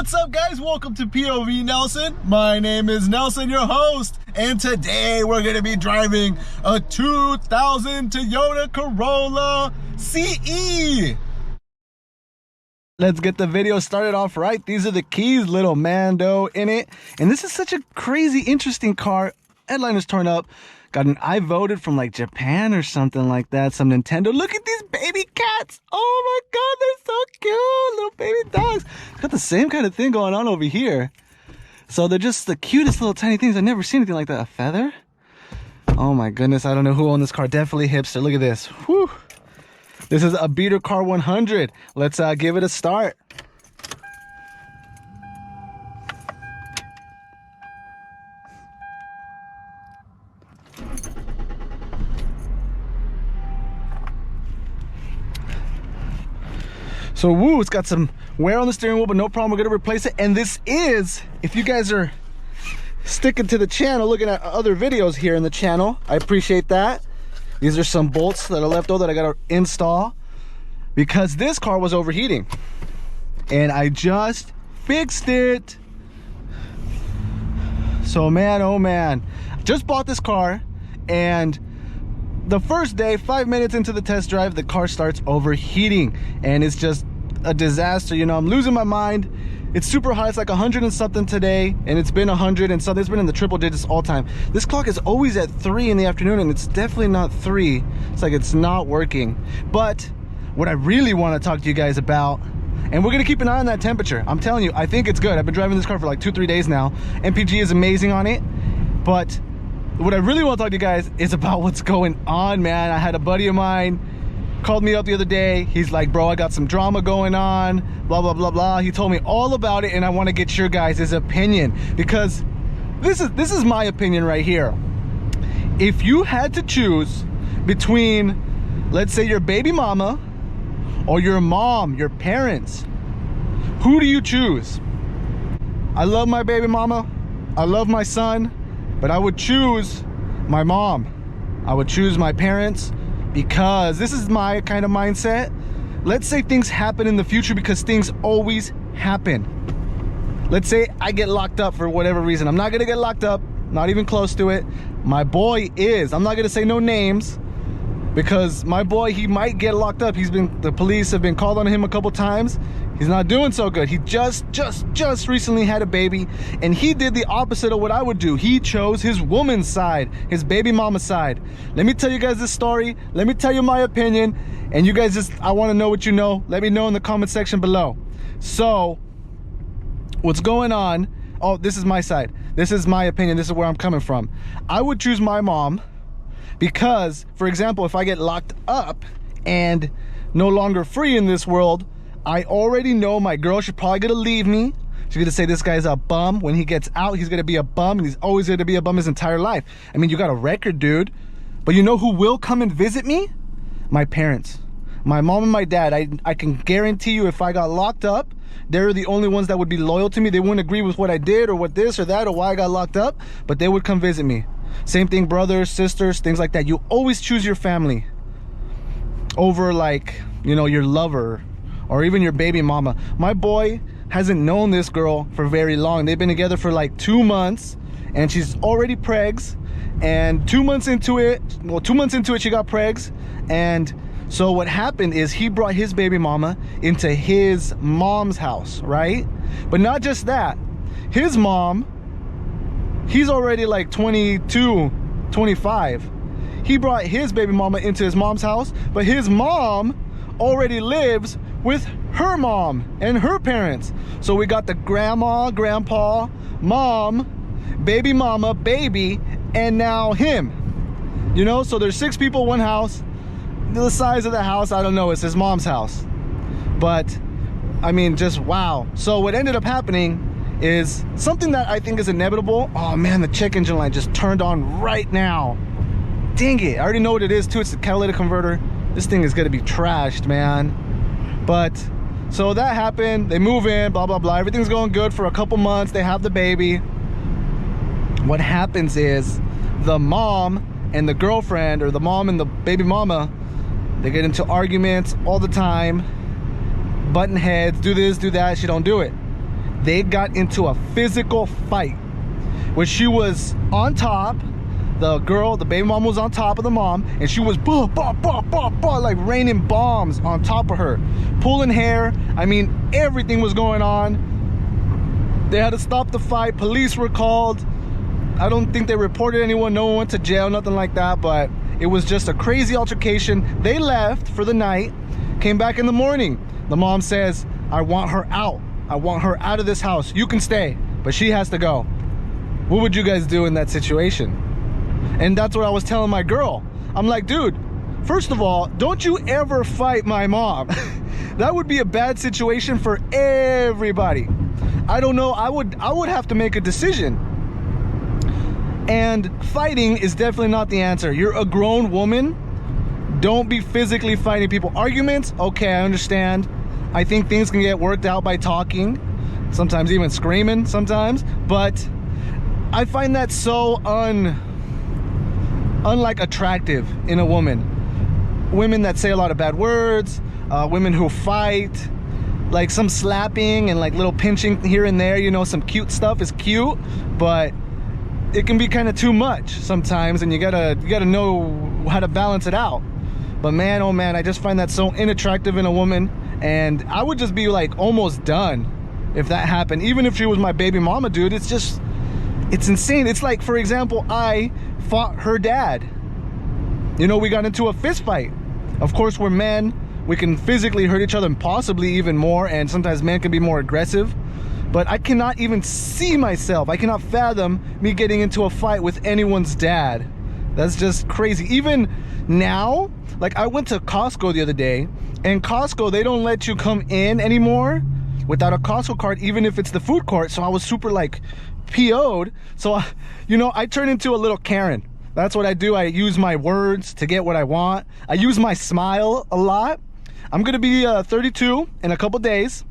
What's up, guys? Welcome to POV Nelson. My name is Nelson, your host, and today we're going to be driving a 2000 Toyota Corolla CE. Let's get the video started off right. These are the keys, little Mando in it. And this is such a crazy, interesting car. Headliner's torn up. Got an I voted from like Japan or something like that. Some Nintendo. Look at these baby cats. Oh my God, they're so cute. Little baby dogs. Got the same kind of thing going on over here. So they're just the cutest little tiny things. I've never seen anything like that. A feather? Oh my goodness. I don't know who owned this car. Definitely hipster. Look at this. Whew. This is a beater car 100. Let's give it a start. So woo, it's got some wear on the steering wheel, but no problem, we're gonna replace it. And this is, if you guys are sticking to the channel, looking at other videos here in the channel, I appreciate that. These are some bolts that are left over that I gotta install because this car was overheating. And I just fixed it. So man, oh man, just bought this car, and the first day, 5 minutes into the test drive, the car starts overheating, and it's just a disaster. You know, I'm losing my mind. It's super hot. It's like 100 and something today, and it's been 100 and something. It's been in the triple digits all time. This clock is always at 3 in the afternoon, and it's definitely not 3. It's like it's not working. But what I really want to talk to you guys about, and we're gonna keep an eye on that temperature. I'm telling you, I think it's good. I've been driving this car for like 2-3 days now. MPG is amazing on it, but what I really want to talk to you guys is about what's going on, man. I had a buddy of mine called me up the other day. He's like, bro, I got some drama going on, blah, blah, blah, blah. He told me all about it, and I want to get your guys' opinion, because this is my opinion right here. If you had to choose between, let's say, your baby mama or your mom, your parents, who do you choose? I love my baby mama. I love my son. But I would choose my mom. I would choose my parents, because this is my kind of mindset. Let's say things happen in the future, because things always happen. Let's say I get locked up for whatever reason. I'm not gonna get locked up, not even close to it. My boy is. I'm not gonna say no names, because my boy, he might get locked up. The police have been called on him a couple times. He's not doing so good. He just recently had a baby, and he did the opposite of what I would do. He chose his woman's side, his baby mama side. Let me tell you guys this story. Let me tell you my opinion, and you guys I want to know what you know. Let me know in the comment section below. So, what's going on? Oh, this is my side. This is my opinion. This is where I'm coming from. I would choose my mom, because, for example, if I get locked up and no longer free in this world, I already know my girl, she's probably gonna leave me. She's gonna say this guy's a bum. When he gets out, he's gonna be a bum, and he's always gonna be a bum his entire life. I mean, you got a record, dude. But you know who will come and visit me? My parents. My mom and my dad. I can guarantee you, if I got locked up, they're the only ones that would be loyal to me. They wouldn't agree with what I did or what this or that or why I got locked up, but they would come visit me. Same thing, brothers, sisters, things like that. You always choose your family over, like, you know, your lover or even your baby mama. My boy hasn't known this girl for very long. They've been together for like 2 months, and she's already pregs. And 2 months into it, well, 2 months into it, she got pregs. And so what happened is he brought his baby mama into his mom's house, right? But not just that. His mom, he's already like 22, 25. He brought his baby mama into his mom's house, but his mom already lives with her mom and her parents. So we got the grandma, grandpa, mom, baby mama, baby, and now him. You know, so there's 6 people, 1 house. The size of the house, I don't know, it's his mom's house. But, I mean, just wow. So what ended up happening is something that I think is inevitable. Oh man, the check engine light just turned on right now. Dang it, I already know what it is too. It's the catalytic converter. This thing is gonna be trashed, man. But so that happened. They move in, blah blah blah. Everything's going good for a couple months. They have the baby. What happens is the mom and the girlfriend, or the mom and the baby mama, they get into arguments all the time, button heads, do this, do that. She don't do it. they got into a physical fight, where she was on top. The girl, the baby mom, was on top of the mom, and she was like raining bombs on top of her, pulling hair. I mean, everything was going on. They had to stop the fight. Police were called. I don't think they reported anyone. No one went to jail, nothing like that, but it was just a crazy altercation. They left for the night, came back in the morning. The mom says, I want her out. I want her out of this house. You can stay, but she has to go. What would you guys do in that situation? And that's what I was telling my girl. I'm like, dude, first of all, don't you ever fight my mom. That would be a bad situation for everybody. I don't know, I would have to make a decision. And fighting is definitely not the answer. You're a grown woman. Don't be physically fighting people. Arguments, okay, I understand. I think things can get worked out by talking, sometimes even screaming sometimes, but I find that so unlike attractive in a woman. Women that say a lot of bad words, women who fight, like some slapping and like little pinching here and there, you know, some cute stuff is cute, but it can be kind of too much sometimes, and you gotta know how to balance it out. But man, oh man, I just find that so unattractive in a woman, and I would just be like almost done if that happened. Even if she was my baby mama, dude, it's insane. It's like, for example, I fought her dad. You know, we got into a fist fight. Of course, we're men. We can physically hurt each other, and possibly even more, and sometimes men can be more aggressive. But I cannot even see myself. I cannot fathom me getting into a fight with anyone's dad. That's just crazy. Even now, like I went to Costco the other day, and Costco, they don't let you come in anymore without a Costco card, even if it's the food court. So I was super like PO'd. So, you know, I turn into a little Karen. That's what I do. I use my words to get what I want. I use my smile a lot. I'm gonna be 32 in a couple days,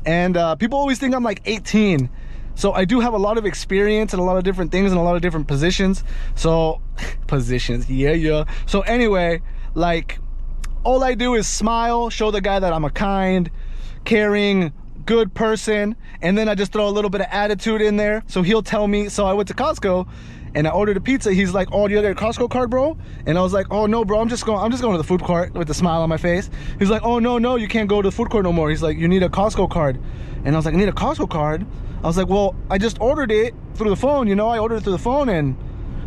and people always think I'm like 18. So I do have a lot of experience in a lot of different things and a lot of different positions. So positions, yeah. So anyway, like all I do is smile, show the guy that I'm a kind, caring, good person, and then I just throw a little bit of attitude in there. So he'll tell me. So I went to Costco and I ordered a pizza. He's like, oh, do you got a Costco card, bro? And I was like, oh no, bro, I'm just going to the food court with a smile on my face. He's like, oh no, you can't go to the food court no more. He's like, you need a Costco card. And I was like, I need a Costco card? I was like, well, I just ordered it through the phone, you know, I ordered it through the phone, and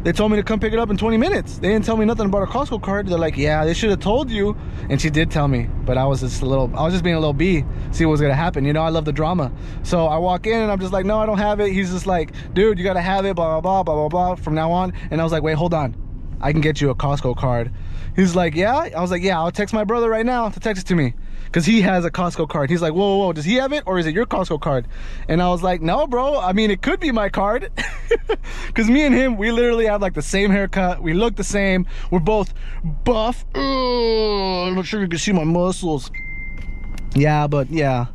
they told me to come pick it up in 20 minutes. They didn't tell me nothing about a Costco card. They're like, yeah, they should have told you. And she did tell me, but I was just being a little bee, see what was gonna happen. You know, I love the drama. So I walk in and I'm just like, no, I don't have it. He's just like, dude, you gotta have it, blah, blah, blah, blah, blah, from now on. And I was like, wait, hold on. I can get you a Costco card. He's like, yeah? I was like, yeah, I'll text my brother right now to text it to me, because he has a Costco card. He's like, whoa, does he have it, or is it your Costco card? And I was like, no, bro, I mean, it could be my card. Because me and him, we literally have like the same haircut. We look the same. We're both buff. I'm not sure you can see my muscles. Yeah, but yeah.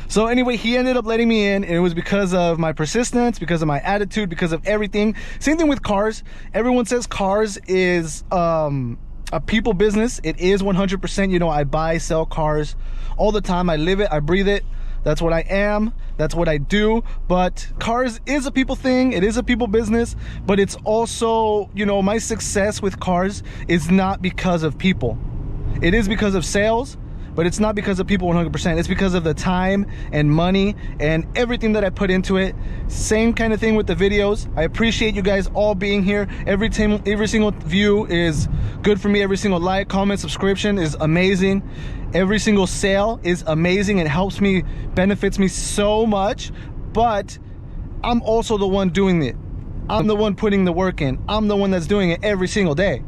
So anyway, he ended up letting me in, and it was because of my persistence, because of my attitude, because of everything. Same thing with cars. Everyone says cars is a people business. It is 100%. You know, I buy, sell cars all the time. I live it, I breathe it. That's what I am, that's what I do. But cars is a people thing. It is a people business, but it's also, you know, my success with cars is not because of people. It is because of sales, but it's not because of people 100%. It's because of the time and money and everything that I put into it. Same kind of thing with the videos. I appreciate you guys all being here. Every single view is good for me. Every single like, comment, subscription is amazing. Every single sale is amazing. It helps me, benefits me so much. But I'm also the one doing it. I'm the one putting the work in. I'm the one that's doing it every single day.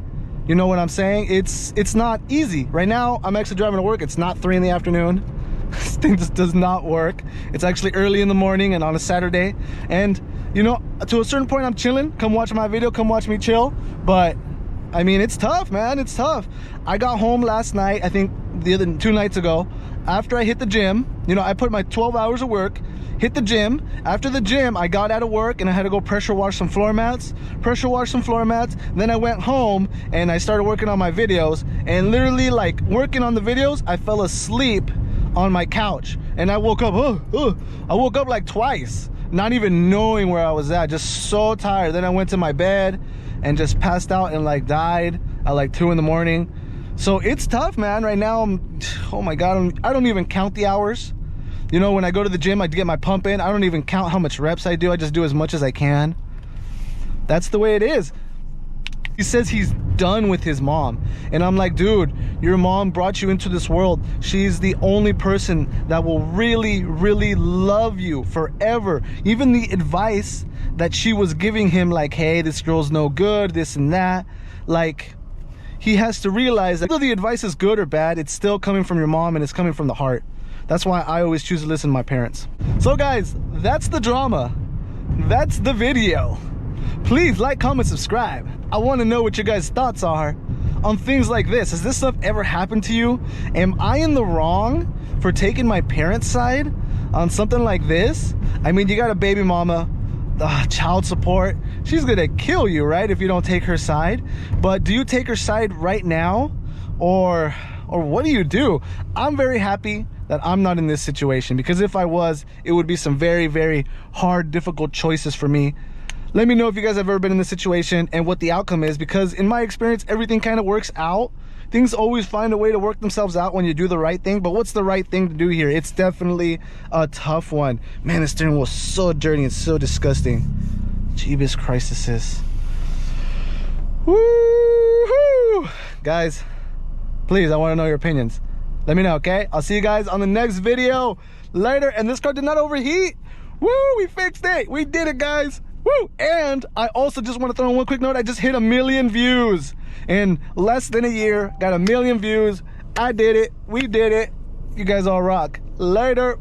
You know what I'm saying? It's not easy. Right now, I'm actually driving to work. It's not 3 in the afternoon. This thing just does not work. It's actually early in the morning and on a Saturday. And, you know, to a certain point, I'm chilling. Come watch my video. Come watch me chill. But, I mean, it's tough, man. It's tough. I got home last night, I think the other 2 nights ago, after I hit the gym. You know, I put my 12 hours of work, hit the gym. After the gym, I got out of work and I had to go pressure wash some floor mats. Then I went home and I started working on my videos. And literally, like, working on the videos, I fell asleep on my couch, and I woke up, I woke up like twice, not even knowing where I was at, just so tired. Then I went to my bed and just passed out and like died at like 2 in the morning. So it's tough, man. Right now, oh my God, I don't even count the hours. You know, when I go to the gym, I get my pump in. I don't even count how much reps I do. I just do as much as I can. That's the way it is. He says he's done with his mom. And I'm like, dude, your mom brought you into this world. She's the only person that will really, really love you forever. Even the advice that she was giving him, like, hey, this girl's no good, this and that. Like, he has to realize that whether the advice is good or bad, it's still coming from your mom and it's coming from the heart. That's why I always choose to listen to my parents. So guys, that's the drama. That's the video. Please like, comment, subscribe. I want to know what your guys' thoughts are on things like this. Has this stuff ever happened to you? Am I in the wrong for taking my parents' side on something like this? I mean, you got a baby mama, child support. She's gonna kill you, right, if you don't take her side. But do you take her side right now? Or what do you do? I'm very happy that I'm not in this situation, because if I was, it would be some very, very hard, difficult choices for me. Let me know if you guys have ever been in this situation and what the outcome is, because in my experience, everything kind of works out. Things always find a way to work themselves out when you do the right thing. But what's the right thing to do here? It's definitely a tough one. Man, this steering wheel is so dirty and so disgusting. Jeebus Christ, this is. Woo-hoo! Guys, please, I want to know your opinions. Let me know, okay? I'll see you guys on the next video later. And this car did not overheat. Woo, we fixed it. We did it, guys. Woo! And I also just want to throw in one quick note. I just hit 1 million views in less than a year. Got 1 million views. I did it. We did it. You guys all rock. Later.